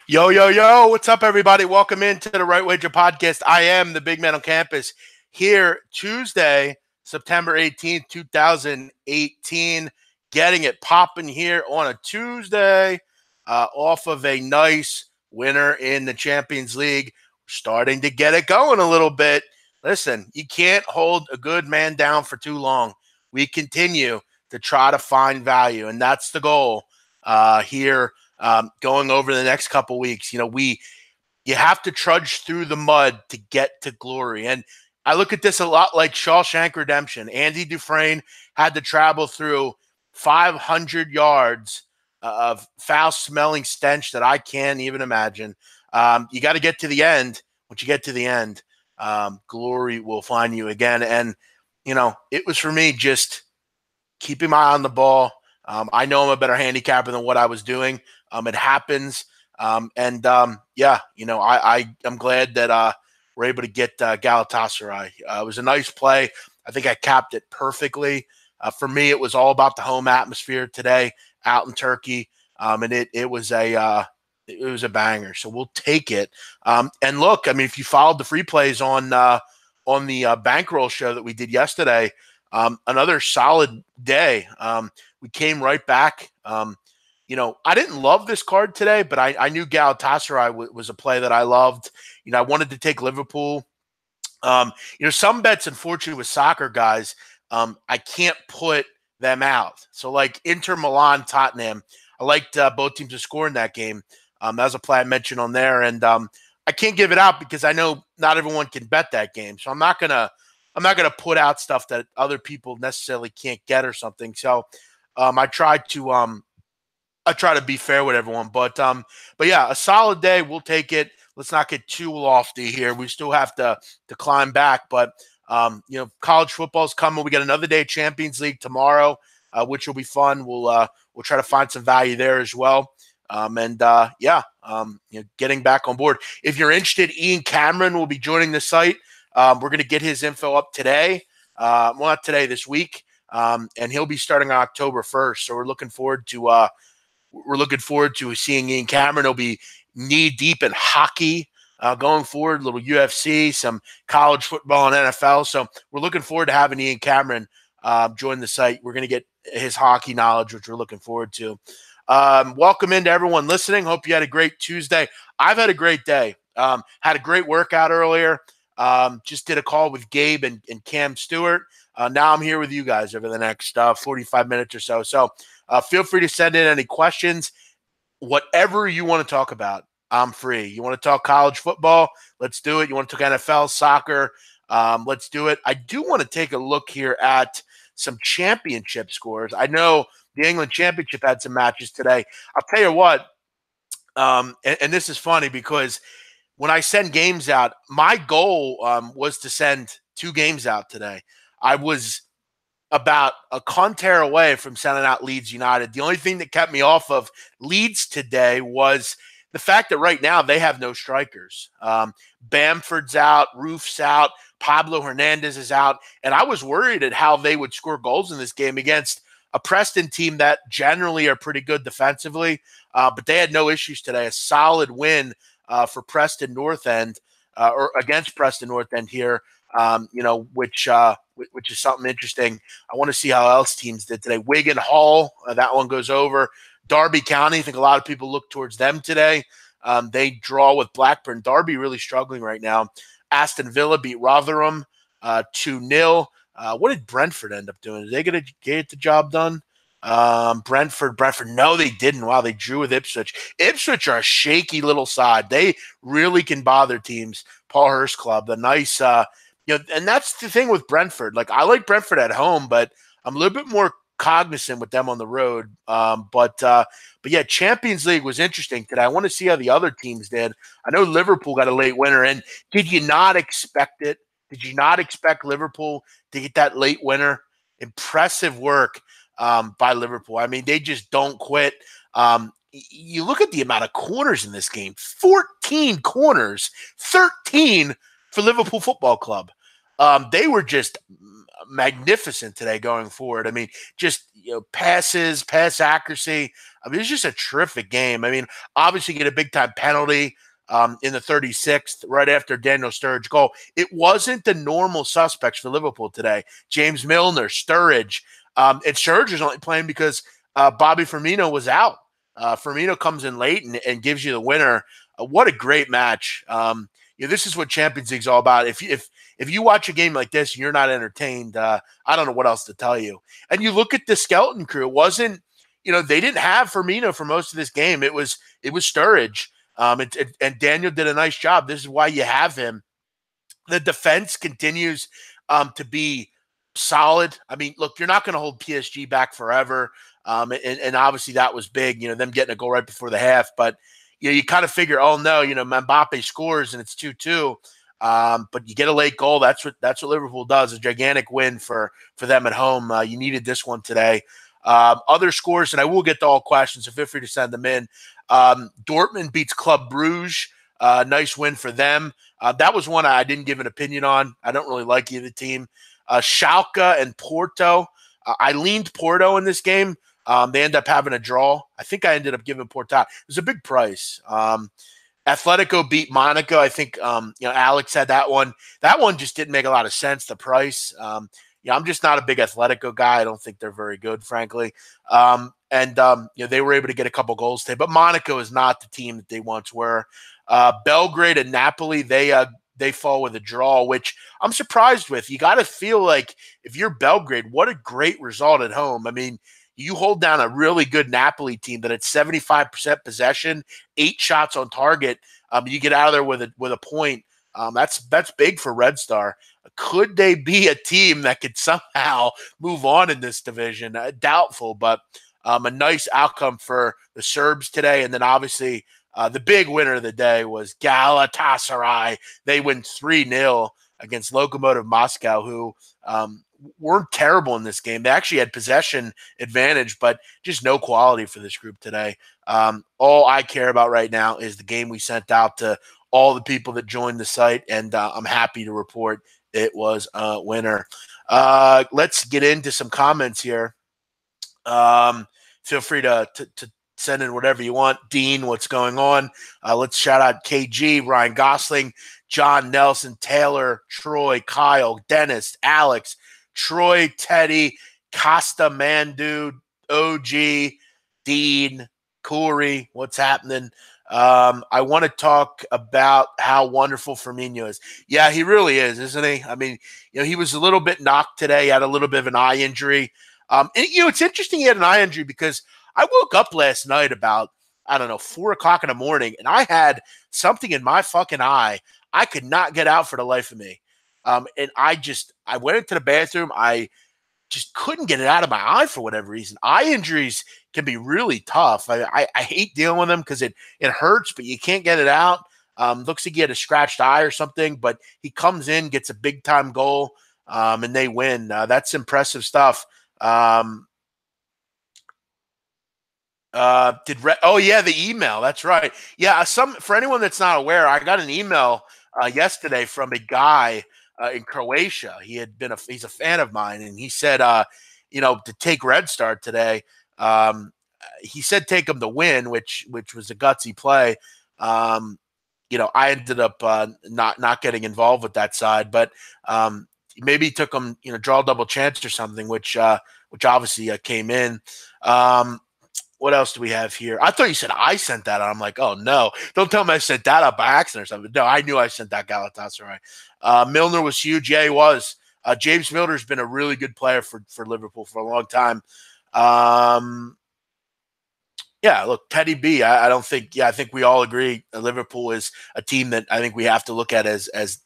Yo, yo, yo, what's up, everybody? Welcome into the Right Wager Podcast. I am the big man on campus here Tuesday, September 18th, 2018. Getting it popping here on a Tuesday off of a nice winner in the Champions League. Starting to get it going a little bit. Listen, you can't hold a good man down for too long. We continue to try to find value, and that's the goal here going over the next couple weeks. You have to trudge through the mud to get to glory. And I look at this a lot like Shawshank Redemption. Andy Dufresne had to travel through 500 yards of foul-smelling stench that I can't even imagine. You got to get to the end. Once you get to the end, glory will find you again. And, it was for me just keeping my eye on the ball. I know I'm a better handicapper than what I was doing. It happens. I'm glad that we're able to get Galatasaray. It was a nice play. I think I capped it perfectly. For me, it was all about the home atmosphere today out in Turkey, and it was a banger. So we'll take it. And look, I mean, if you followed the free plays on the bankroll show that we did yesterday, another solid day. We came right back. I didn't love this card today, but I knew Galatasaray was a play that I loved. I wanted to take Liverpool. Some bets, unfortunately, with soccer guys, I can't put them out. So, like Inter Milan, Tottenham, I liked both teams to score in that game. That was a play I mentioned on there, and I can't give it out because I know not everyone can bet that game. So I'm not gonna put out stuff that other people necessarily can't get or something. So I try to be fair with everyone, but yeah, a solid day. We'll take it. Let's not get too lofty here. We still have to climb back, but college football's coming. We got another day of Champions League tomorrow, which will be fun. We'll try to find some value there as well. Getting back on board. If you're interested, Ian Cameron will be joining the site. We're going to get his info up today. Not today, this week. And he'll be starting on October 1st. So we're looking forward to seeing Ian Cameron. He'll be knee deep in hockey going forward, a little UFC, some college football and NFL. So we're looking forward to having Ian Cameron join the site. We're going to get his hockey knowledge, which we're looking forward to. Welcome into everyone listening. Hope you had a great Tuesday. I've had a great day. Had a great workout earlier. Just did a call with Gabe and Cam Stewart. Now I'm here with you guys over the next 45 minutes or so. So feel free to send in any questions. Whatever you want to talk about, I'm free. You want to talk college football? Let's do it. You want to talk NFL, soccer? Let's do it. I do want to take a look here at some championship scores. I know the England Championship had some matches today. I'll tell you what, and this is funny because when I send games out, my goal was to send 2 games out today. I was about a Conter away from sending out Leeds United. The only thing that kept me off of Leeds today was the fact that right now they have no strikers. Bamford's out, Roof's out, Pablo Hernandez is out, and I was worried at how they would score goals in this game against a Preston team that generally are pretty good defensively, but they had no issues today. A solid win for Preston North End or against Preston North End here, which is something interesting. I want to see how else teams did today. Wigan Hall, that one goes over. Derby County, I think a lot of people look towards them today. They draw with Blackburn. Derby really struggling right now. Aston Villa beat Rotherham 2-0. What did Brentford end up doing? Did they get the job done? Brentford. No, they didn't. Wow, they drew with Ipswich. Ipswich are a shaky little side. They really can bother teams. Paul Hurst Club, the nice, and that's the thing with Brentford. Like, I like Brentford at home, but I'm a little bit more cognizant with them on the road. But yeah, Champions League was interesting today. I want to see how the other teams did. I know Liverpool got a late winner, and did you not expect it? Did you not expect Liverpool to get that late winner? Impressive work by Liverpool. I mean, they just don't quit. You look at the amount of corners in this game, 14 corners, 13 for Liverpool Football Club. They were just magnificent today going forward. I mean, just pass accuracy. I mean, it's just a terrific game. I mean, obviously get a big time penalty in the 36th right after Daniel Sturridge goal. It wasn't the normal suspects for Liverpool today. James Milner, Sturridge, and Sturridge was only playing because Bobby Firmino was out. Firmino comes in late and gives you the winner. What a great match. This is what Champions League's all about. If you watch a game like this and you're not entertained, I don't know what else to tell you. And you look at the skeleton crew. It wasn't, they didn't have Firmino for most of this game. It was Sturridge. And Daniel did a nice job. This is why you have him. The defense continues to be solid. I mean, look, you're not going to hold PSG back forever. And obviously that was big, them getting a goal right before the half. But, you kind of figure, oh, no, Mbappe scores and it's 2-2. But you get a late goal. That's what Liverpool does. A gigantic win for them at home. You needed this one today. Other scores, and I will get to all questions, so feel free to send them in. Dortmund beats Club Brugge. Nice win for them. That was one I didn't give an opinion on. I don't really like either team. Schalke and Porto. I leaned Porto in this game. They end up having a draw. I think I ended up giving Porto. It was a big price. Atletico beat Monaco. I think Alex had that one. That one just didn't make a lot of sense, the price. I'm just not a big Atletico guy. I don't think they're very good, frankly. They were able to get a couple goals today. But Monaco is not the team that they once were. Belgrade and Napoli, they fall with a draw, which I'm surprised with. You got to feel like if you're Belgrade, what a great result at home. I mean, you hold down a really good Napoli team that had 75% possession, 8 shots on target. You get out of there with a point. That's big for Red Star. Could they be a team that could somehow move on in this division? Doubtful, but a nice outcome for the Serbs today. And then obviously the big winner of the day was Galatasaray. They win 3-0 against Lokomotiv Moscow, who weren't terrible in this game. They actually had possession advantage, but just no quality for this group today. All I care about right now is the game we sent out to all the people that joined the site, and I'm happy to report it was a winner. Let's get into some comments here. Feel free to send in whatever you want. Dean, what's going on? Let's shout out KG, Ryan Gosling, John Nelson, Taylor, Troy, Kyle, Dennis, Alex, Troy, Teddy, Costa, Mandu, OG, Dean, Corey, what's happening? I want to talk about how wonderful Firmino is. Yeah, he really is, isn't he? I mean, he was a little bit knocked today. He had a little bit of an eye injury. It's interesting he had an eye injury because I woke up last night about, 4 o'clock in the morning, and I had something in my fucking eye. I could not get out for the life of me. And I went into the bathroom. I just couldn't get it out of my eye for whatever reason. Eye injuries can be really tough. I hate dealing with them because it hurts, but you can't get it out. Looks like he had a scratched eye or something, but he comes in, gets a big time goal, and they win. That's impressive stuff. The email. That's right. Yeah. For anyone that's not aware, I got an email yesterday from a guy in Croatia. He's a fan of mine, and he said, to take Red Star today. He said take him to win, which was a gutsy play. I ended up not getting involved with that side, but maybe he took him, draw a double chance or something, which obviously came in. What else do we have here? I thought you said I sent that out. I'm like, oh no, don't tell me I sent that out by accident or something. No, I knew I sent that Galatasaray. Milner was huge. Yeah, he was. James Milner's been a really good player for Liverpool for a long time. Look, Teddy B. I think we all agree Liverpool is a team that I think we have to look at as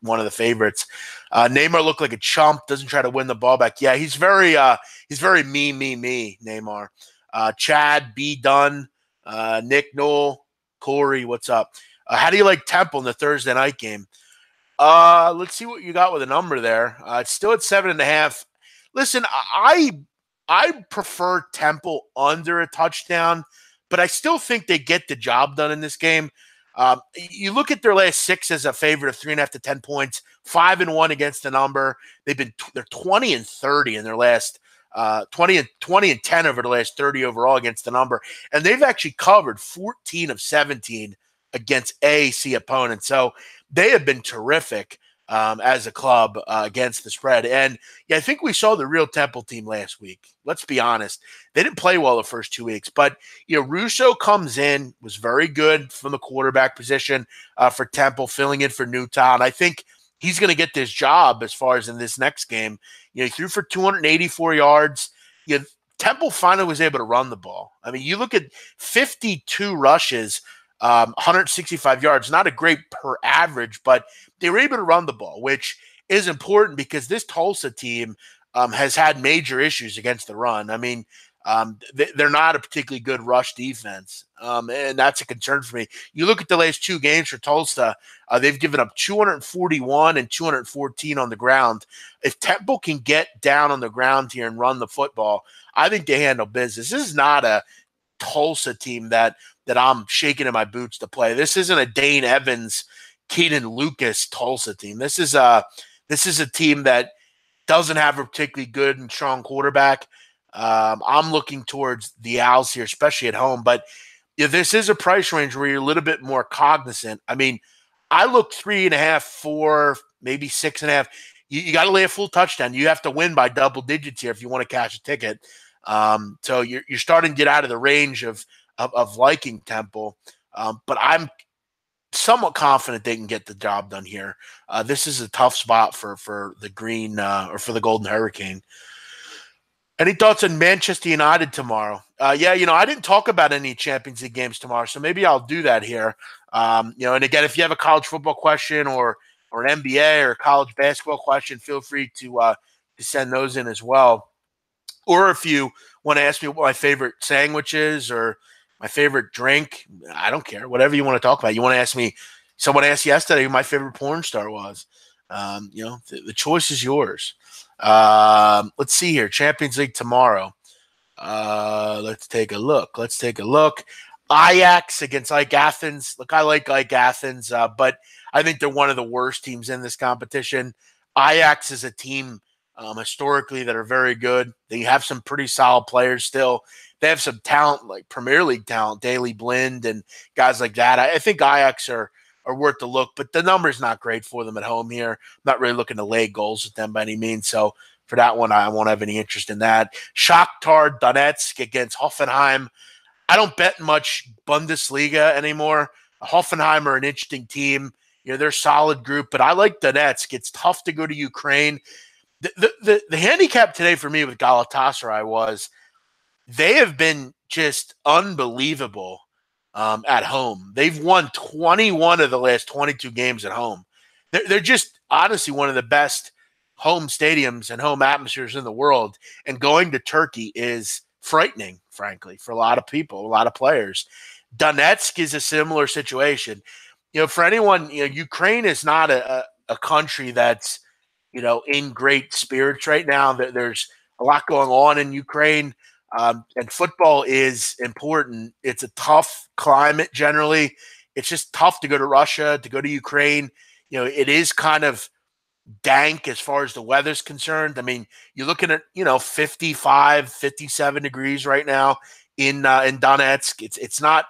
one of the favorites. Neymar looked like a chump. Doesn't try to win the ball back. Yeah, he's very me, Neymar. Chad B. Dunn, Nick Knoll, Corey, what's up? How do you like Temple in the Thursday night game? Let's see what you got with a number there. It's still at 7.5. Listen, I prefer Temple under a touchdown, but I still think they get the job done in this game. You look at their last 6 as a favorite of 3.5 to 10 points. 5-1 against the number. They're 20-30 in their last 20-10 over the last 30 overall against the number, and they've actually covered 14 of 17 against AAC opponents. So they have been terrific as a club against the spread. And yeah, I think we saw the real Temple team last week. Let's be honest. They didn't play well the first 2 weeks, but Russo comes in, was very good from the quarterback position for Temple, filling in for Newtown. I think he's going to get this job as far as in this next game. He threw for 284 yards. Temple finally was able to run the ball. I mean, you look at 52 rushes, 165 yards, not a great per average, but they were able to run the ball, which is important because this Tulsa team has had major issues against the run. I mean, they're not a particularly good rush defense, and that's a concern for me. You look at the last 2 games for Tulsa, they've given up 241 and 214 on the ground. If Temple can get down on the ground here and run the football, I think they handle business. This is not a Tulsa team that I'm shaking in my boots to play. This isn't a Dane Evans, Keenan Lucas Tulsa team. This is a team that doesn't have a particularly good and strong quarterback. I'm looking towards the Owls here, especially at home. But this is a price range where you're a little bit more cognizant. I mean, I look 3.5, 4, maybe 6.5. You got to lay a full touchdown. You have to win by double digits here if you want to cash a ticket. So you're starting to get out of the range of liking Temple. But I'm somewhat confident they can get the job done here. This is a tough spot for the Green or for the Golden Hurricane. Any thoughts on Manchester United tomorrow? I didn't talk about any Champions League games tomorrow, so maybe I'll do that here. And again, if you have a college football question or an NBA or college basketball question, feel free to send those in as well. Or if you want to ask me what my favorite sandwich is or my favorite drink, I don't care. Whatever you want to talk about. You want to ask me, someone asked yesterday who my favorite porn star was. The choice is yours. Let's see here. Champions League tomorrow. Let's take a look. Ajax against Ike Athens. Look, I like Ike Athens, but I think they're one of the worst teams in this competition. Ajax is a team historically that are very good. They have some pretty solid players still. They have some talent, like Premier League talent, Daley Blind and guys like that. I think Ajax are worth the look, but the number's not great for them at home here. I'm not really looking to lay goals with them by any means. So for that one, I won't have any interest in that. Shakhtar Donetsk against Hoffenheim. I don't bet much Bundesliga anymore. Hoffenheim are an interesting team. They're a solid group, but I like Donetsk. It's tough to go to Ukraine. The handicap today for me with Galatasaray was they have been just unbelievable at home. They've won 21 of the last 22 games at home. They're just honestly one of the best home stadiums and home atmospheres in the world. And going to Turkey is frightening, frankly, for a lot of people, a lot of players. Donetsk is a similar situation. For anyone, Ukraine is not a country that's, in great spirits right now. There's a lot going on in Ukraine. And football is important. It's a tough climate generally. It's just tough to go to Russia, to go to Ukraine. It is kind of dank as far as the weather's concerned. I mean, you're looking at, 55, 57 degrees right now in Donetsk. It's not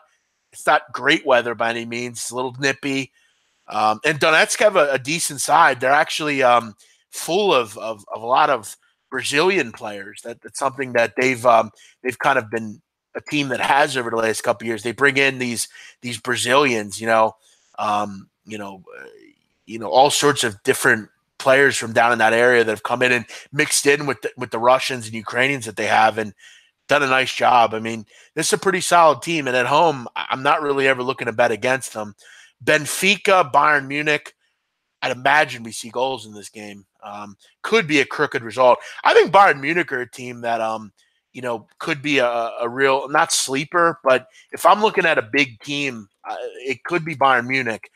great weather by any means. It's a little nippy. And Donetsk have a decent side. They're actually full of a lot of Brazilian players. That's something that they've kind of been a team that has over the last couple of years. They bring in these Brazilians, all sorts of different players from down in that area that have come in and mixed in with the Russians and Ukrainians that they have and done a nice job. I mean, this is a pretty solid team. And at home, I'm not really ever looking to bet against them. Benfica, Bayern Munich, I'd imagine we see goals in this game. Could be a crooked result. I think Bayern Munich are a team that, could be a real, not sleeper, but if I'm looking at a big team, it could be Bayern Munich.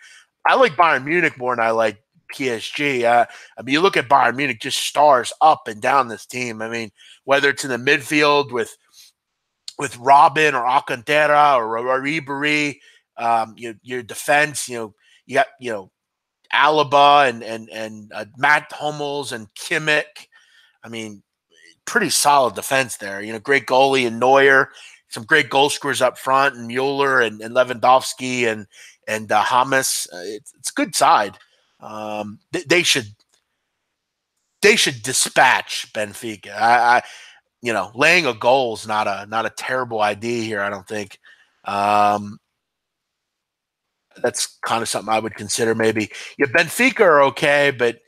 I like Bayern Munich more than I like PSG. You look at Bayern Munich, just stars up and down this team. I mean, whether it's in the midfield with Robin or Alcantara or Ribéry, your defense, you got, Alaba and Matt Hummels and Kimmich. I mean, pretty solid defense there. Great goalie and Neuer, some great goal scorers up front, and Mueller and Lewandowski and Hamas. It's a good side. They should dispatch Benfica. Laying a goal is not a terrible idea here. I don't think. That's kind of something I would consider maybe. Yeah, Benfica are okay, but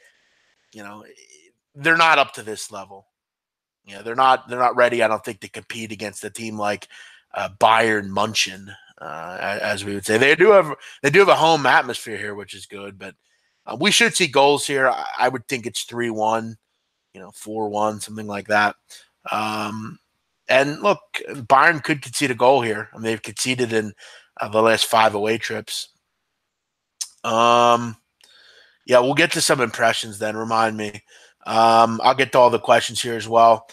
they're not up to this level. They're not ready, I don't think, to compete against a team like Bayern Munchen, as we would say. They do have a home atmosphere here, which is good, but we should see goals here. I would think it's 3-1, 4-1, something like that. And look, Bayern could concede a goal here. I mean, they've conceded in the last 5 away trips. Yeah, we'll get to some impressions then. Remind me. I'll get to all the questions here as well.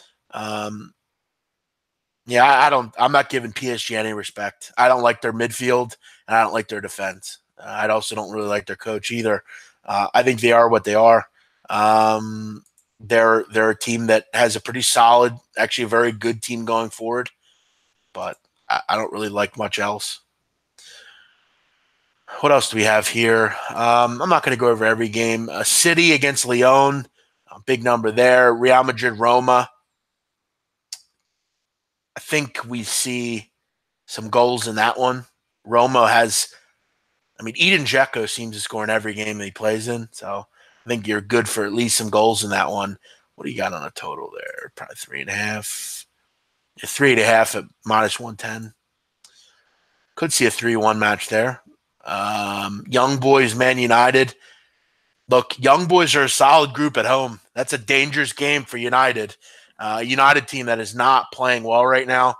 Yeah, I'm not giving PSG any respect. I don't like their midfield, and I don't like their defense. I also don't really like their coach either. I think they are what they are. They're a team that has a pretty solid, actually a very good team going forward, but I don't really like much else. What else do we have here? I'm not going to go over every game. City against Lyon, a big number there. Real Madrid, Roma. I think we see some goals in that one. Roma has, Edin Dzeko seems to score in every game that he plays in, so I think you're good for at least some goals in that one. What do you got on a total there? Probably 3.5. 3.5 at -110. Could see a 3-1 match there. Young Boys, Man United. Look, Young Boys are a solid group at home. That's a dangerous game for United. United team that is not playing well right now.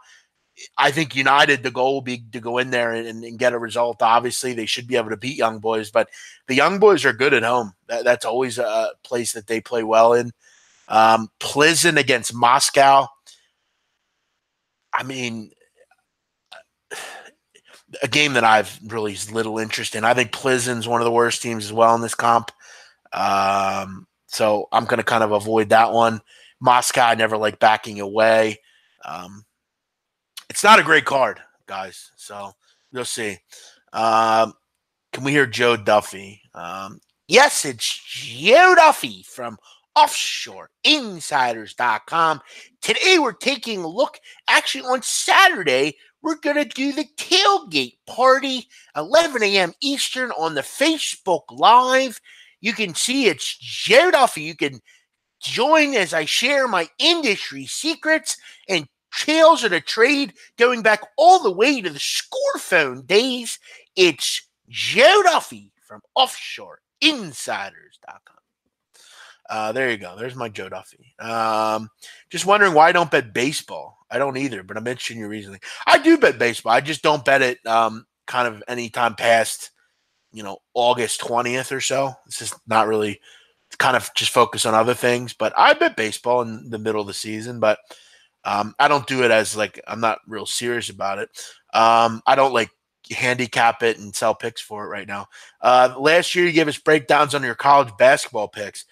I think United, the goal will be to go in there and get a result. Obviously, they should be able to beat Young Boys, but the Young Boys are good at home. That's always a place that they play well in. Plzeň against Moscow. A game that I've really little interest in. I think Plzeň's one of the worst teams as well in this comp. So I'm going to kind of avoid that one. Moscow, I never like backing away. It's not a great card, guys. So you'll see. Can we hear Joe Duffy? Yes, it's Joe Duffy from OffshoreInsiders.com. Today we're taking a look. Actually, on Saturday, we're going to do the tailgate party, 11 a.m. Eastern on the Facebook Live. You can see it's Joe Duffy. You can join as I share my industry secrets and tales of the trade going back all the way to the Scorephone days. It's Joe Duffy from OffshoreInsiders.com. There you go. There's my Joe Duffy. Just wondering why I don't bet baseball. I don't either, but I'm interested in your reasoning. I do bet baseball. I just don't bet it kind of any time past, August 20th or so. It's just not really kind of just focus on other things. But I bet baseball in the middle of the season, but I don't do it as I'm not real serious about it. I don't handicap it and sell picks for it right now. Last year, you gave us breakdowns on your college basketball picks.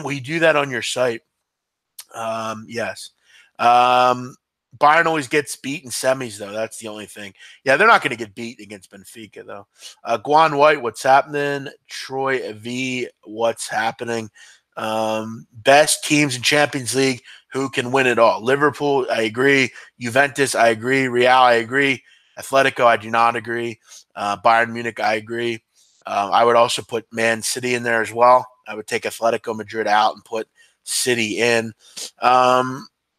Will you do that on your site? Yes. Bayern always gets beat in semis, though. That's the only thing. Yeah, they're not going to get beat against Benfica, though. Guan White, what's happening? Troy V, what's happening? Best teams in Champions League, who can win it all? Liverpool, I agree. Juventus, I agree. Real, I agree. Atletico, I do not agree. Bayern Munich, I agree. I would also put Man City in there as well. I would take Atletico Madrid out and put City in.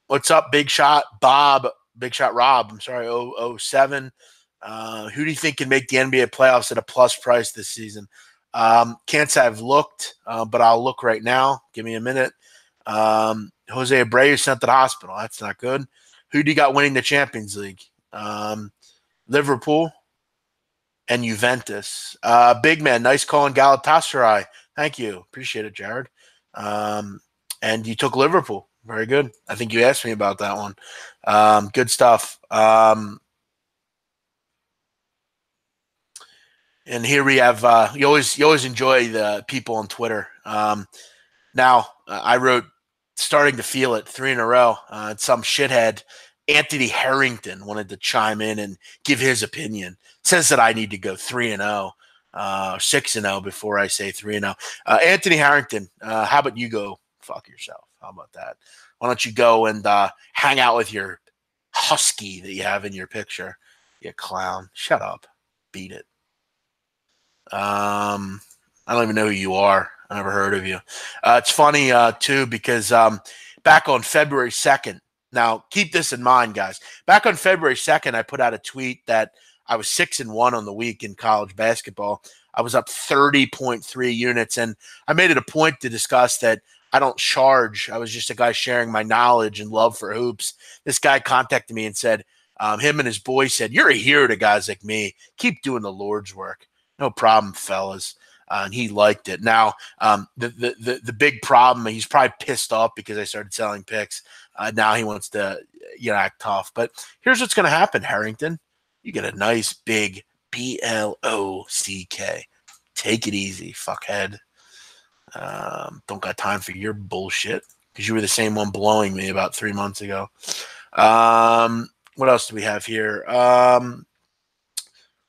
What's up, Big Shot Bob? Big Shot Rob, I'm sorry, 007. Who do you think can make the NBA playoffs at a plus price this season? Can't say I've looked, but I'll look right now. Give me a minute. Jose Abreu sent to the hospital. That's not good. Who do you got winning the Champions League? Liverpool and Juventus. Big man, nice call on Galatasaray. Thank you. Appreciate it, Jared. And you took Liverpool. Very good. I think you asked me about that one. Good stuff. And here we have you always enjoy the people on Twitter. Now I wrote starting to feel it 3 in a row. Some shithead Anthony Harrington wanted to chime in and give his opinion. Says that I need to go 3-0, 6-0 before I say 3-0. Anthony Harrington, how about you go fuck yourself? How about that? Why don't you go and hang out with your husky that you have in your picture? You clown. Shut up. Beat it. I don't even know who you are. I never heard of you. It's funny too because back on February 2nd. Now keep this in mind, guys. Back on February 2nd, I put out a tweet that I was 6-1 on the week in college basketball. I was up 30.3 units, and I made it a point to discuss that I don't charge. I was just a guy sharing my knowledge and love for hoops. This guy contacted me and said, him and his boy said, "You're a hero to guys like me. Keep doing the Lord's work." No problem, fellas. And he liked it. Now, the big problem, he's probably pissed off because I started selling picks. Now he wants to act tough. But here's what's going to happen, Harrington. You get a nice big BLOCK. Take it easy, fuckhead. Don't got time for your bullshit because you were the same one blowing me about 3 months ago. What else do we have here?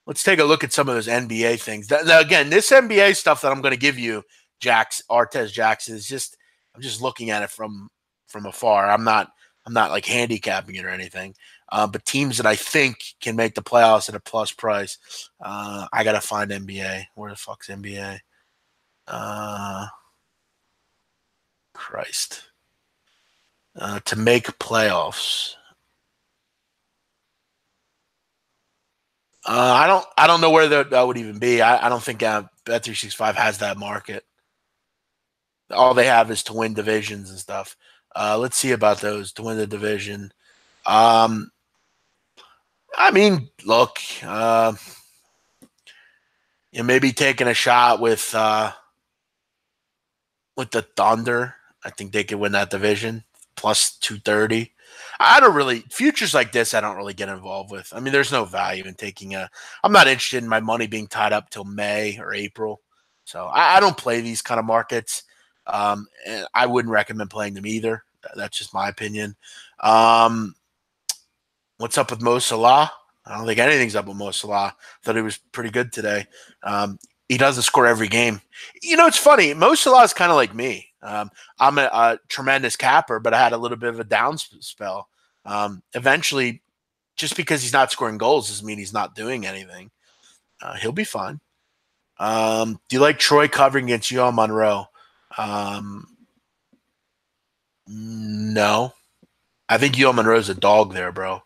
Let's take a look at some of those NBA things. Now, again, this NBA stuff that I'm going to give you, Artez Jackson, is just I'm just looking at it from afar. I'm not like handicapping it or anything. But teams that I think can make the playoffs at a plus price, I gotta find NBA. Where the fuck's NBA? Christ. To make playoffs. I don't know where that would even be. I don't think Bet365 has that market. All they have is to win divisions and stuff. Let's see about those to win the division. I mean, look, maybe taking a shot with the Thunder. I think they could win that division plus 230. I don't really futures like this. I don't really get involved with. I mean, there's no value in taking I'm not interested in my money being tied up till May or April, so I don't play these kind of markets. And I wouldn't recommend playing them either. That's just my opinion. What's up with Mo Salah? I don't think anything's up with Mo Salah. Thought he was pretty good today. He doesn't score every game. It's funny. Mo Salah is kind of like me. I'm a tremendous capper, but I had a little bit of a down spell. Eventually, just because he's not scoring goals doesn't mean he's not doing anything. He'll be fine. Do you like Troy covering against UL Monroe? No. I think UL Monroe's a dog there, bro.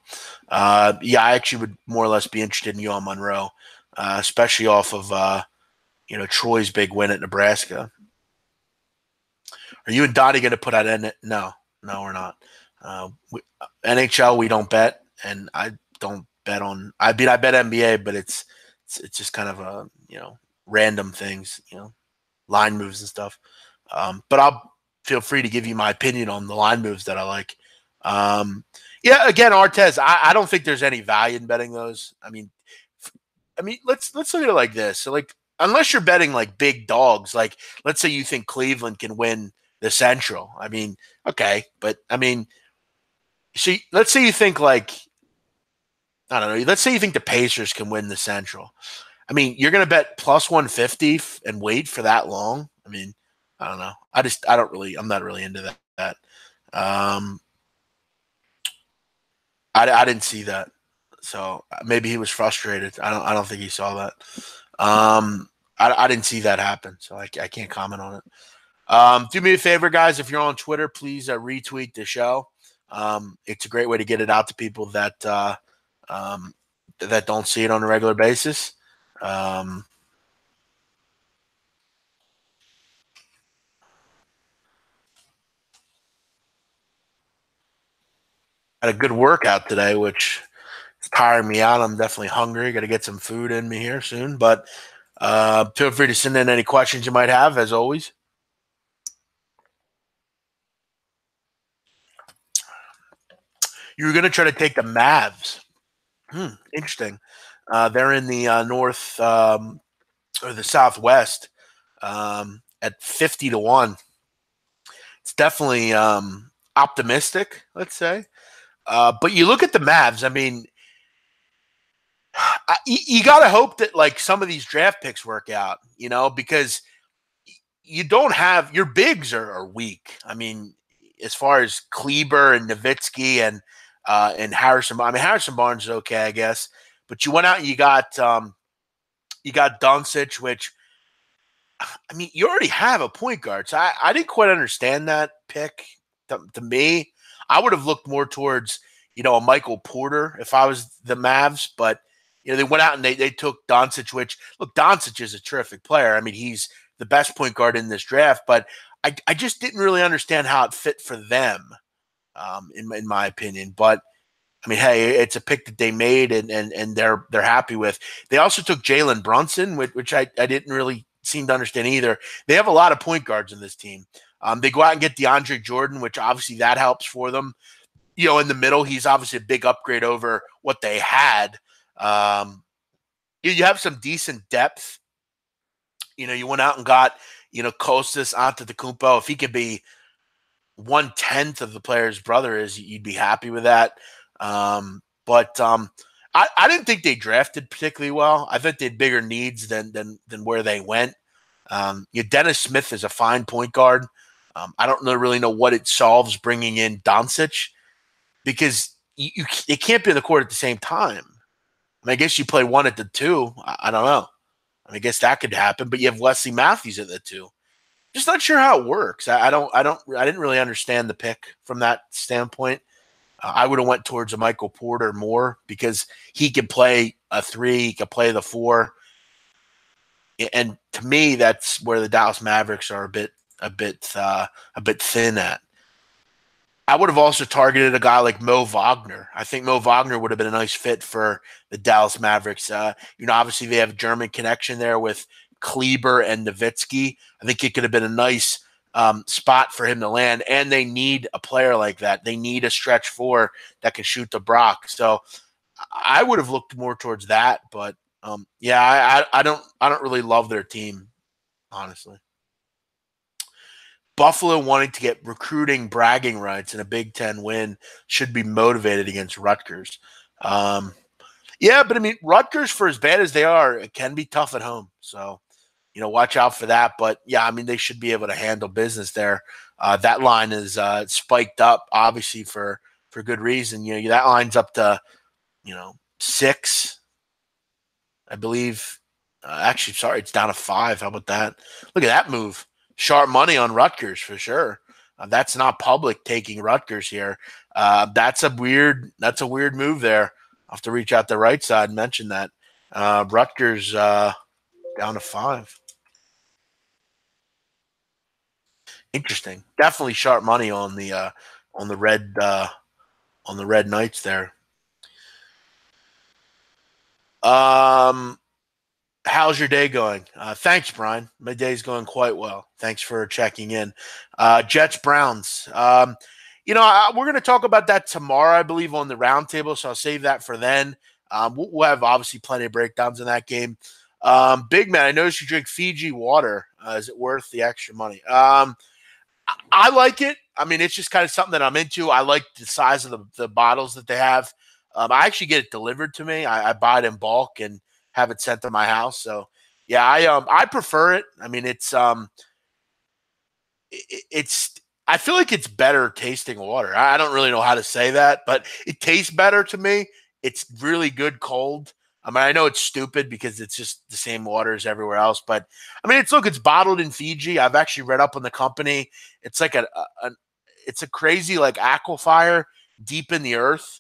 Yeah, I actually would more or less be interested in UL Monroe, especially off of Troy's big win at Nebraska. Are you and Dottie going to put out in it? No, we're not. NHL, we don't bet, and I don't bet on. I bet NBA, but it's just kind of a random things, line moves and stuff. But I'll feel free to give you my opinion on the line moves that I like. Yeah, again, Artez, I don't think there's any value in betting those. I mean, let's look at it like this. So, like, unless you're betting like big dogs, like let's say you think Cleveland can win the Central. I mean, okay, but I mean, see, let's say you think like I don't know. Let's say you think the Pacers can win the Central. I mean, you're going to bet plus 150 and wait for that long. I mean, I don't know. I'm not really into that. I didn't see that. So maybe he was frustrated. I don't think he saw that. I didn't see that happen. So I can't comment on it. Do me a favor, guys. If you're on Twitter, please retweet the show. It's a great way to get it out to people that don't see it on a regular basis. Had a good workout today, which is tiring me out. I'm definitely hungry. Got to get some food in me here soon. But feel free to send in any questions you might have, as always. You were going to try to take the Mavs. Interesting. They're in the North. or the Southwest at 50-1. It's definitely optimistic, let's say. But you look at the Mavs. I mean, you got to hope that like some of these draft picks work out, because you don't have your bigs are weak. I mean, as far as Kleber and Nowitzki and Harrison. I mean, Harrison Barnes is okay, I guess. But you went out and you got Doncic, which I mean, you already have a point guard. So I didn't quite understand that pick. To me, I would have looked more towards, a Michael Porter if I was the Mavs. But, they went out and they took Doncic, which, look, Doncic is a terrific player. I mean, he's the best point guard in this draft. But I just didn't really understand how it fit for them, in my opinion. But, I mean, hey, it's a pick that they made and they're happy with. They also took Jalen Brunson, which I didn't really seem to understand either. They have a lot of point guards in this team. They go out and get DeAndre Jordan, which obviously that helps for them. In the middle, he's obviously a big upgrade over what they had. You have some decent depth. You went out and got, Kostas Antetokounmpo. If he could be 1/10 of the player's brother is, you'd be happy with that. But I didn't think they drafted particularly well. I think they had bigger needs than where they went. Dennis Smith is a fine point guard. I don't really know what it solves bringing in Doncic, because it can't be in the court at the same time. I mean, I guess you play one at the two. I don't know. I guess that could happen, but you have Wesley Matthews at the two. Just not sure how it works. I didn't really understand the pick from that standpoint. I would have went towards a Michael Porter more because he could play a three, he could play the four, and to me, that's where the Dallas Mavericks are a bit thin at. I would have also targeted a guy like Mo Wagner. I think Mo Wagner would have been a nice fit for the Dallas Mavericks. Obviously they have a German connection there with Kleber and Nowitzki. I think it could have been a nice spot for him to land, and they need a player like that. They need a stretch four that can shoot the Brock. So I would have looked more towards that, but I don't really love their team, honestly. Buffalo wanting to get recruiting bragging rights in a Big Ten win should be motivated against Rutgers. But I mean, Rutgers, for as bad as they are, it can be tough at home. So, watch out for that. But yeah, I mean, they should be able to handle business there. That line is spiked up, obviously for good reason. That line's up to 6, I believe. Actually, sorry, it's down to 5. How about that? Look at that move. Sharp money on Rutgers for sure. That's not public taking Rutgers here. That's a weird move there. I'll have to reach out the right side and mention that. Rutgers down to 5. Interesting. Definitely sharp money on the red Knights there. How's your day going? Thanks, Brian. My day's going quite well. Thanks for checking in. Jets, Browns. We're going to talk about that tomorrow, I believe, on the roundtable, so I'll save that for then. We'll have obviously plenty of breakdowns in that game. Big man, I noticed you drink Fiji water. Is it worth the extra money? I like it. I mean, it's just kind of something that I'm into. I like the size of the bottles that they have. I actually get it delivered to me. I buy it in bulk and have it sent to my house. So yeah, I prefer it. I mean, it's I feel like it's better tasting water. I don't really know how to say that, but it tastes better to me. It's really good cold. I mean, I know it's stupid because it's just the same water as everywhere else, but I mean, it's bottled in Fiji. I've actually read up on the company. It's like it's a crazy like aquifer deep in the earth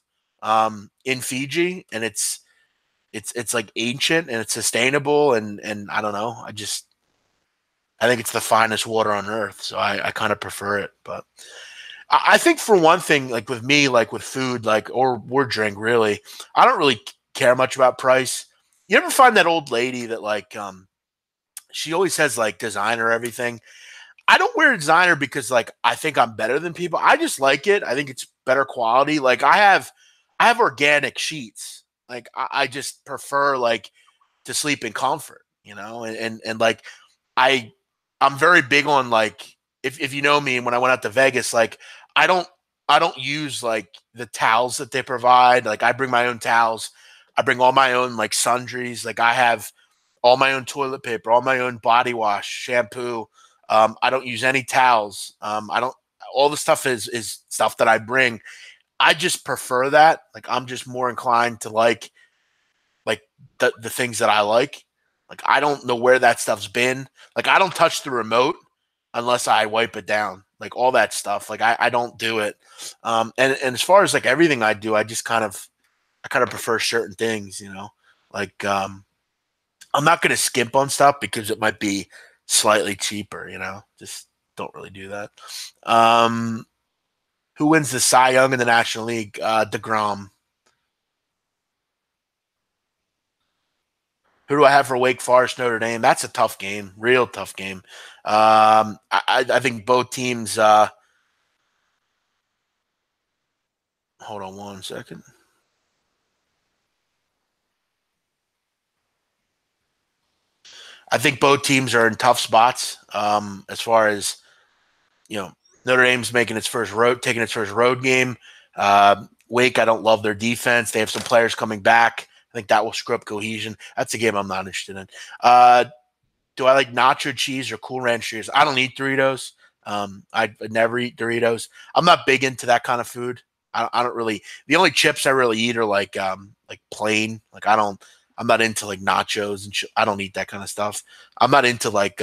in Fiji, and it's like ancient and it's sustainable, and I don't know. I think it's the finest water on earth, so I kind of prefer it. But I think for one thing, like with me, like with food, or drink, really, I don't really care much about price. You ever find that old lady that she always has like designer everything? I don't wear designer because I think I'm better than people. I just like it. I think it's better quality. Like I have organic sheets. Like I just prefer to sleep in comfort. and like I I'm very big on like if you know me, when I went out to Vegas, like I don't I don't use like the towels that they provide. Like I bring my own towels. I bring all my own like sundries. Like I have all my own toilet paper, all my own body wash, shampoo. I don't use any towels. I don't. All the stuff is stuff that I bring. I just prefer that. Like I'm just more inclined to like the things that I like. Like I don't know where that stuff's been. Like I don't touch the remote unless I wipe it down. Like all that stuff. Like I don't do it. And as far as like everything I do, I kind of prefer certain things. Like I'm not going to skimp on stuff because it might be slightly cheaper. Just don't really do that. Um, who wins the Cy Young in the National League? DeGrom. Who do I have for Wake Forest, Notre Dame? That's a tough game, real tough game. I think both teams. Hold on one second. I think both teams are in tough spots as far as you know. Notre Dame's taking its first road game. Wake, I don't love their defense. They have some players coming back. I think that will screw up cohesion. That's a game I'm not interested in. Do I like nacho cheese or Cool Ranch cheese? I don't eat Doritos. I never eat Doritos. I'm not big into that kind of food. I don't really. The only chips I really eat are like plain. Like I don't. I'm not into like nachos and I don't eat that kind of stuff. I'm not into like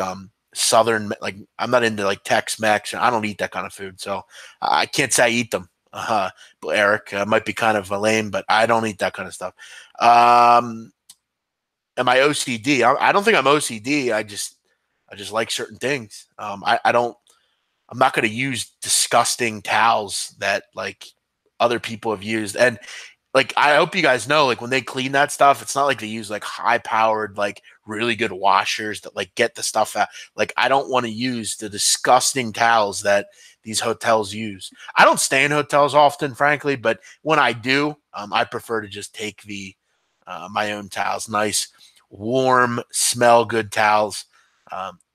southern like I'm not into like Tex-Mex. I don't eat that kind of food, so I can't say I eat them. But Eric might be kind of lame, but I don't eat that kind of stuff. Um, am I OCD? I don't think I'm OCD. I just like certain things. I don't. I'm not going to use disgusting towels that like other people have used. And like I hope you guys know, like when they clean that stuff, it's not like they use like high powered, like really good washers that like get the stuff out. Like I don't want to use the disgusting towels that these hotels use. I don't stay in hotels often, frankly, but when I do, I prefer to just take the my own towels, nice, warm, smell good towels.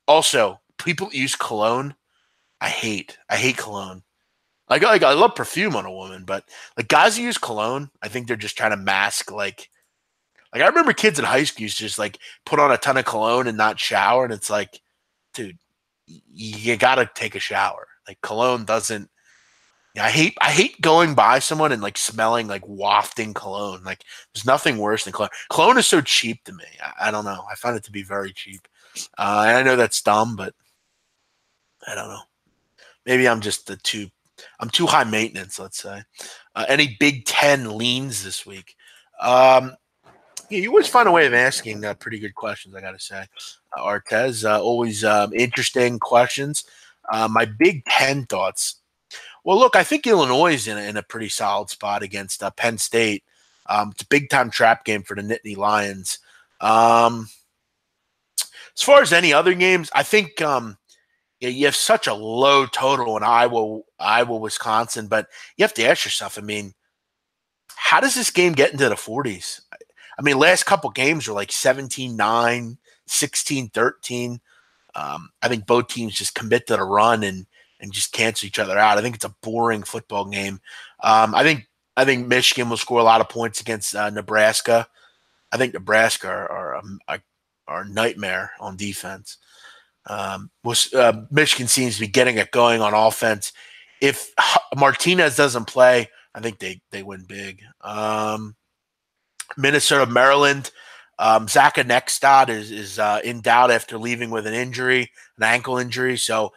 Also, people use cologne. I hate cologne. Like I love perfume on a woman, but like guys who use cologne, I think they're just trying to mask like I remember kids in high school used to just like put on a ton of cologne and not shower, and it's like, dude, you gotta take a shower. Like cologne doesn't. Yeah, I hate going by someone and like smelling like wafting cologne. Like there's nothing worse than cologne. Cologne is so cheap to me. I don't know. I find it to be very cheap. And I know that's dumb, but I don't know. Maybe I'm too high maintenance, let's say. Any Big Ten leans this week? Um, yeah, you always find a way of asking pretty good questions, I got to say. Artez, always interesting questions. My Big Ten thoughts. Well, look, I think Illinois is in a pretty solid spot against Penn State. It's a big time trap game for the Nittany Lions. Um, as far as any other games, I think yeah, you have such a low total in Wisconsin, but you have to ask yourself, I mean, how does this game get into the 40s? I mean, last couple games were like 17-9, 16-13. I think both teams just commit to the run and just cancel each other out. I think it's a boring football game. I think Michigan will score a lot of points against Nebraska. I think Nebraska are a nightmare on defense. Michigan seems to be getting it going on offense. If Martinez doesn't play, I think they win big. Minnesota, Maryland. Zach Nextad is in doubt after leaving with an ankle injury. So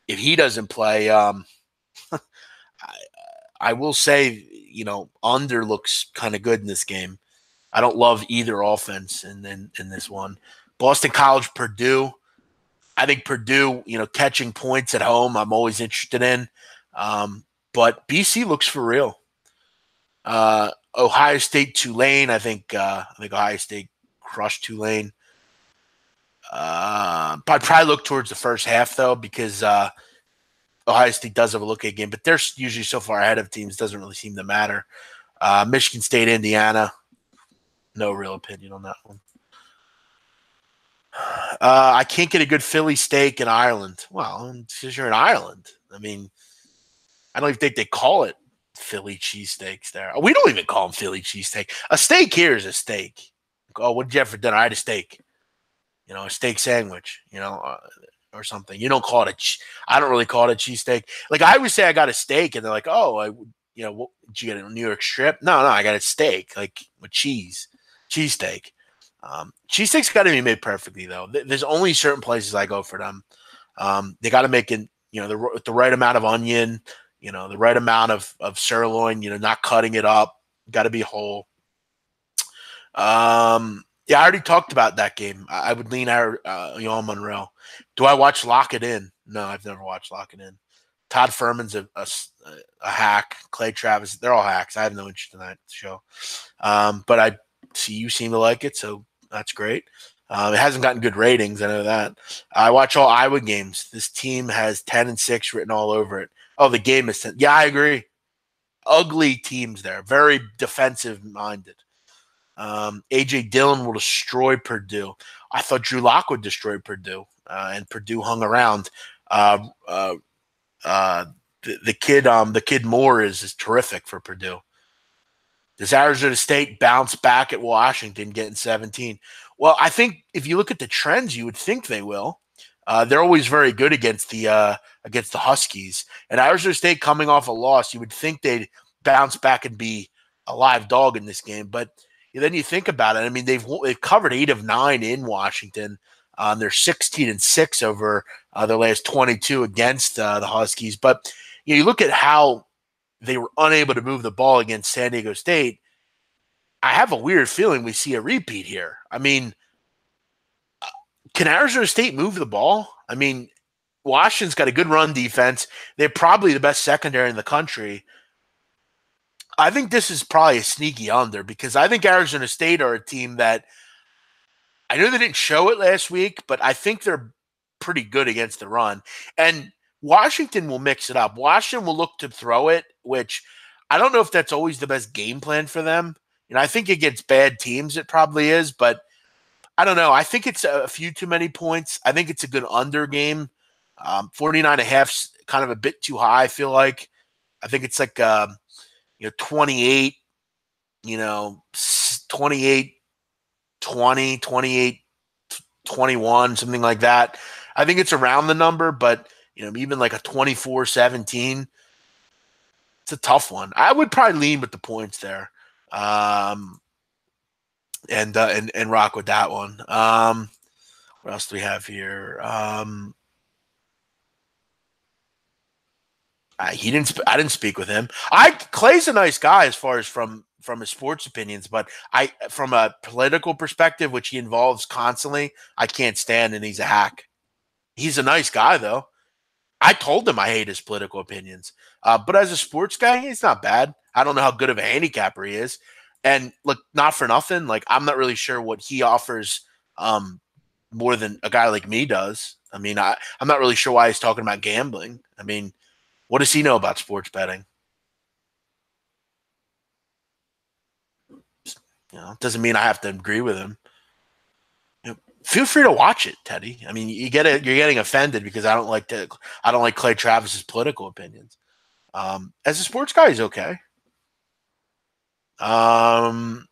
if he doesn't play, I will say, under looks kind of good in this game. I don't love either offense in this one. Boston College, Purdue. I think Purdue, catching points at home, I'm always interested in. But BC looks for real. Ohio State, Tulane. I think Ohio State crushed Tulane. I'd probably look towards the first half though, because Ohio State does have a look at game, but they're usually so far ahead of teams, doesn't really seem to matter. Michigan State, Indiana. No real opinion on that one. I can't get a good Philly steak in Ireland. Well, because you're in Ireland. I mean, I don't even think they call it Philly cheesesteaks there. We don't even call them Philly cheesesteak. A steak here is a steak. Oh, what did you have for dinner? I had a steak. A steak sandwich. Or something. You don't call it I don't really call it a cheesesteak. Like I always say, I got a steak, and they're like, "Oh, what did you get a New York strip?" No, I got a steak, like with cheesesteak. Cheesesteaks got to be made perfectly though. There's only certain places I go for them. They got to make it, the right amount of onion, the right amount of sirloin. Not cutting it up. Got to be whole. Yeah, I already talked about that game. I would lean out on Monroe. Do I watch Lock It In? No, I've never watched Lock It In. Todd Furman's a hack. Clay Travis, they're all hacks. I have no interest in that show. But I see you seem to like it, so that's great. It hasn't gotten good ratings. I know that. I watch all Iowa games. This team has 10-6 written all over it. Oh, the game is 10. Yeah, I agree. Ugly teams there. Very defensive minded. AJ Dillon will destroy Purdue. I thought Drew Lock would destroy Purdue, and Purdue hung around. Uh, uh, the kid Moore is terrific for Purdue. Does Arizona State bounce back at Washington, getting 17? Well, I think if you look at the trends, you would think they will. They're always very good against the Huskies, and Arizona State coming off a loss, you would think they'd bounce back and be a live dog in this game. But then you think about it. I mean, they've covered 8 of 9 in Washington. They're 16-6 over their last 22 against the Huskies. But you look at how they were unable to move the ball against San Diego State. I have a weird feeling we see a repeat here. I mean, can Arizona State move the ball? I mean, Washington's got a good run defense. They're probably the best secondary in the country. I think this is probably a sneaky under because I think Arizona State are a team that I know they didn't show it last week, but I think they're pretty good against the run. And Washington will mix it up. Washington will look to throw it, which I don't know if that's always the best game plan for them. I think against bad teams it probably is, but I don't know. I think it's a few too many points. I think it's a good under game. 49.5 kind of a bit too high, I feel like. I think it's like 28, 28 20, 28 21, something like that. I think it's around the number, but even like a 24-17, it's a tough one. I would probably lean with the points there. And rock with that one. What else do we have here? I didn't speak with him. Clay's a nice guy as far as from his sports opinions, but from a political perspective, which he involves constantly, I can't stand, and he's a hack. He's a nice guy though. I told him I hate his political opinions, but as a sports guy, he's not bad. I don't know how good of a handicapper he is, and look, not for nothing. Like I'm not really sure what he offers more than a guy like me does. I mean, I'm not really sure why he's talking about gambling. I mean, what does he know about sports betting? Doesn't mean I have to agree with him. Feel free to watch it, Teddy. I mean, you're getting offended because I don't like Clay Travis's political opinions. As a sports guy, he's okay. What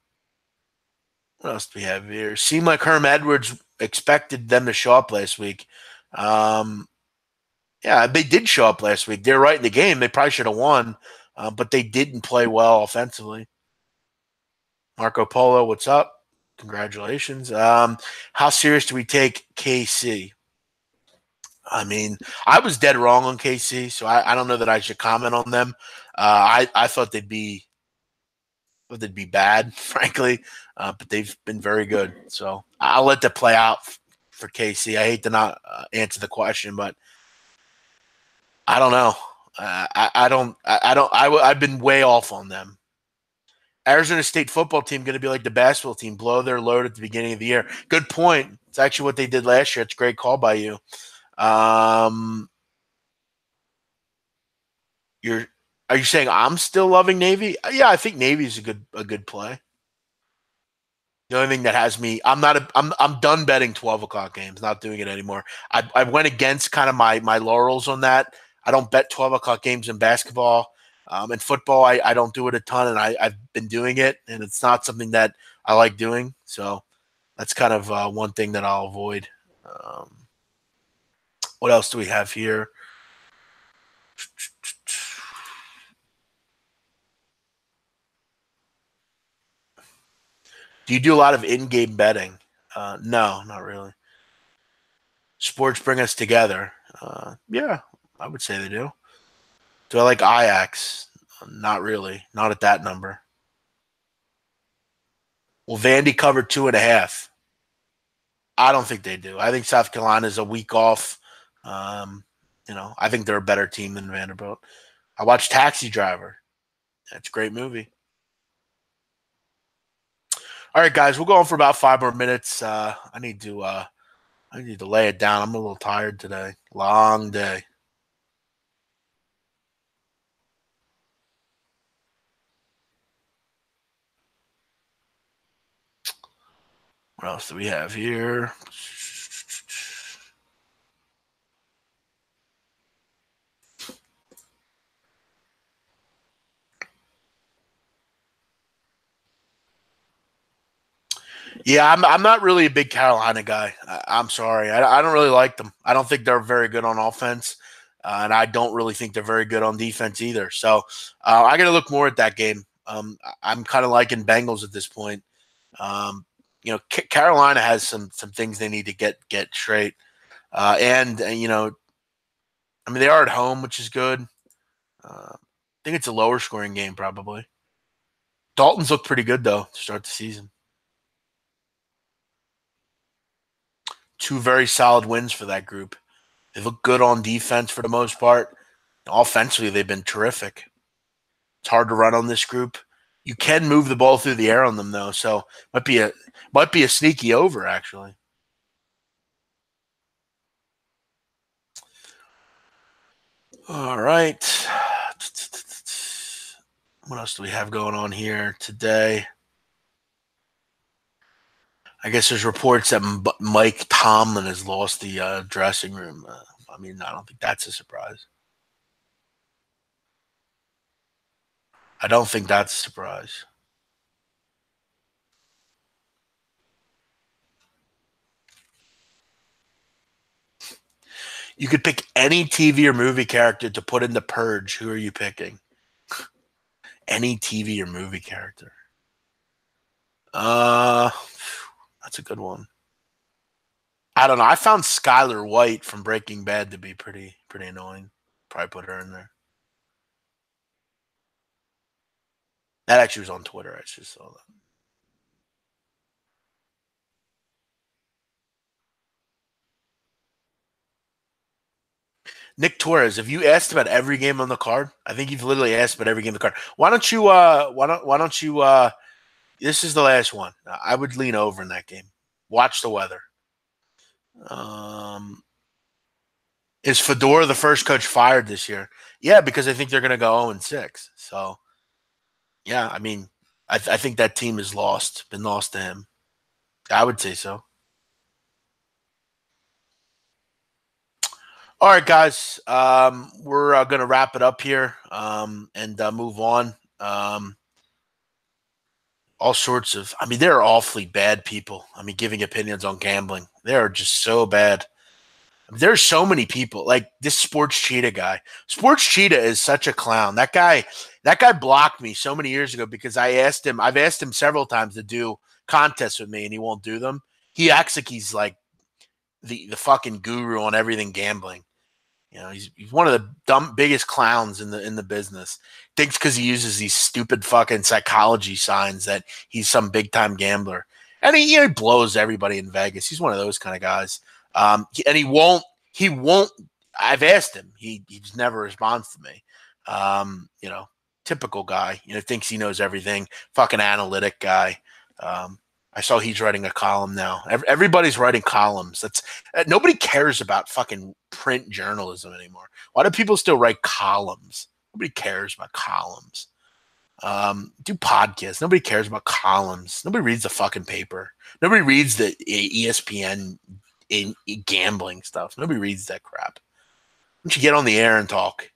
else do we have here? Seemed like Herm Edwards expected them to show up last week. Yeah, they did show up last week. They're right in the game. They probably should have won, but they didn't play well offensively. Marco Polo, what's up? Congratulations. How serious do we take KC? I mean, I was dead wrong on KC, so I don't know that I should comment on them. I thought they'd be bad, frankly, but they've been very good. So I'll let that play out for KC. I hate to not answer the question, but I don't know. I've been way off on them. Arizona State football team going to be like the basketball team, blow their load at the beginning of the year. Good point. It's actually what they did last year. It's a great call by you. Are you saying I'm still loving Navy? Yeah, I think Navy is a good play. The only thing that has me, I'm not, I'm done betting 12 o'clock games. Not doing it anymore. I went against kind of my laurels on that. I don't bet 12 o'clock games in basketball. In football, I don't do it a ton, and I've been doing it, and it's not something that I like doing. So that's kind of one thing that I'll avoid. Um, what else do we have here? Do you do a lot of in-game betting? No, not really. Sports bring us together. Yeah, I would say they do. Do I like Ajax? Not really. Not at that number. Well, Vandy covered 2.5. I don't think they do. I think South Carolina is a week off. Um, I think they're a better team than Vanderbilt. I watched Taxi Driver. That's a great movie. All right, guys, we'll go on for about 5 more minutes. I need to lay it down. I'm a little tired today. Long day. What else do we have here? Yeah, I'm not really a big Carolina guy. I'm sorry. I don't really like them. I don't think they're very good on offense, and I don't really think they're very good on defense either. So I got to look more at that game. I'm kind of liking Bengals at this point. Um, Carolina has some things they need to get straight, and I mean they are at home, which is good. I think it's a lower scoring game probably. Dalton's looked pretty good though to start the season. Two very solid wins for that group. They look good on defense for the most part. Offensively, they've been terrific. It's hard to run on this group. You can move the ball through the air on them though, so might be a sneaky over actually. All right. What else do we have going on here today? I guess there's reports that Mike Tomlin has lost the dressing room. I mean, I don't think that's a surprise. I don't think that's a surprise. You could pick any TV or movie character to put in the Purge. Who are you picking? Any TV or movie character. Uh, that's a good one. I don't know. I found Skylar White from Breaking Bad to be pretty annoying. Probably put her in there. That actually was on Twitter. I just saw that. Nick Torres, have you asked about every game on the card? I think you've literally asked about every game on the card. Why don't you this is the last one. I would lean over in that game. Watch the weather. Um is Fedora the first coach fired this year? Yeah, because I think they're gonna go 0-6. So yeah, I mean, I think that team is lost, been lost to him. I would say so. All right, guys. We're going to wrap it up here and move on. All sorts of, I mean, they're awfully bad people. I mean, giving opinions on gambling. They are just so bad. There's so many people like this Sports Cheetah guy. Sports Cheetah is such a clown. That guy blocked me so many years ago because I've asked him several times to do contests with me and he won't do them. He acts like he's like the fucking guru on everything gambling. He's one of the biggest clowns in the business. Thinks because he uses these stupid fucking psychology signs that he's some big time gambler, and he blows everybody in Vegas. He's one of those kind of guys. And he won't. He won't. I've asked him. He just never responds to me. Typical guy. Thinks he knows everything. Fucking analytic guy. I saw he's writing a column now. Everybody's writing columns. That's nobody cares about fucking print journalism anymore. Why do people still write columns? Nobody cares about columns. Do podcasts. Nobody cares about columns. Nobody reads the fucking paper. Nobody reads the ESPN in gambling stuff. Nobody reads that crap. Why don't you get on the air and talk?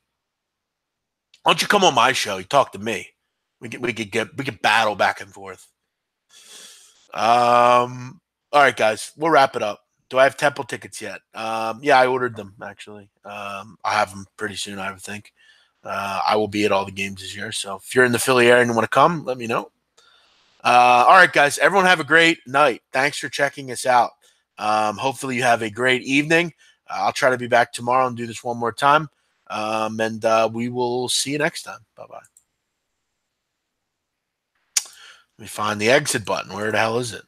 Why don't you come on my show? You talk to me. We could battle back and forth. All right, guys, we'll wrap it up. Do I have Temple tickets yet? Yeah, I ordered them actually. I have them pretty soon, I would think. I will be at all the games this year. So if you're in the Philly area and you want to come, let me know. All right, guys, everyone have a great night. Thanks for checking us out. Hopefully you have a great evening. I'll try to be back tomorrow and do this one more time. And we will see you next time. Bye-bye. Let me find the exit button. Where the hell is it?